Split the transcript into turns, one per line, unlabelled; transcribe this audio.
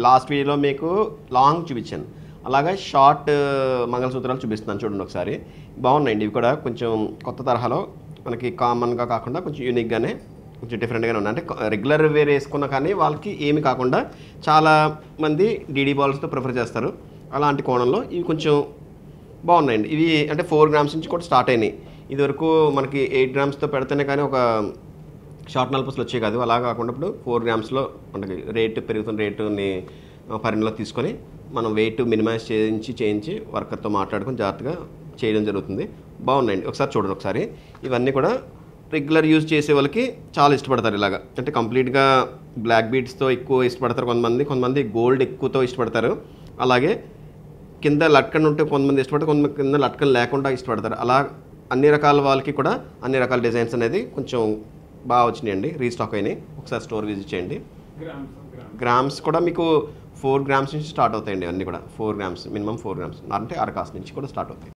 Last వీడియోలో మీకు long చూపించాను, అలాగే షార్ట్ మంగళసూత్రాలు చూపిస్తున్నాను చూడండి ఒకసారి. బాగున్నాయండి ఇవి కూడా, కొంచెం కొత్త తరహాలో మనకి కామన్గా కాకుండా కొంచెం యూనిక్గానే కొంచెం డిఫరెంట్గానే ఉన్నాయి. అంటే రెగ్యులర్ వేర్ వేసుకున్నా కానీ వాళ్ళకి ఏమి కాకుండా చాలామంది డీడీ బాల్స్తో ప్రిఫర్ చేస్తారు. అలాంటి కోణంలో ఇవి కొంచెం బాగున్నాయండి. ఇవి అంటే 4 గ్రామ్స్ నుంచి కూడా స్టార్ట్ అయినాయి. ఇదివరకు మనకి 8 గ్రామ్స్తో పెడితేనే కానీ ఒక షార్ట్ నల్పస్లు వచ్చాయి కాదు. అలా కాకుండా ఇప్పుడు 4 గ్రామ్స్లో మనకి రేటు పెరుగుతున్న రేటుని పరిణిలో తీసుకొని మనం వెయిట్ మినిమైజ్ చేయించి వర్కర్తో మాట్లాడుకొని జాగ్రత్తగా చేయడం జరుగుతుంది. బాగున్నాయండి, ఒకసారి చూడండి ఒకసారి. ఇవన్నీ కూడా రెగ్యులర్ యూజ్ చేసే వాళ్ళకి చాలా ఇష్టపడతారు ఇలాగా. అంటే కంప్లీట్గా బ్లాక్ బీడ్స్తో ఎక్కువ ఇష్టపడతారు కొంతమంది గోల్డ్ ఎక్కువతో ఇష్టపడతారు. అలాగే కింద లట్కన్ ఉంటే కొంతమంది ఇష్టపడతారు, కొంతమంది కింద లట్కన్ లేకుండా ఇష్టపడతారు. అలా అన్ని రకాల వాళ్ళకి కూడా అన్ని రకాల డిజైన్స్ అనేది కొంచెం బాగా వచ్చినాయండి, రీస్టాక్ అయినాయి. ఒకసారి స్టోర్ విజిట్ చేయండి. గ్రామ్స్ కూడా మీకు 4 గ్రామ్స్ నుంచి స్టార్ట్ అవుతాయండి. అన్నీ కూడా 4 గ్రామ్స్, మినిమం 4 గ్రామ్స్ అంటే అరకాస్ నుంచి కూడా స్టార్ట్ అవుతాయి.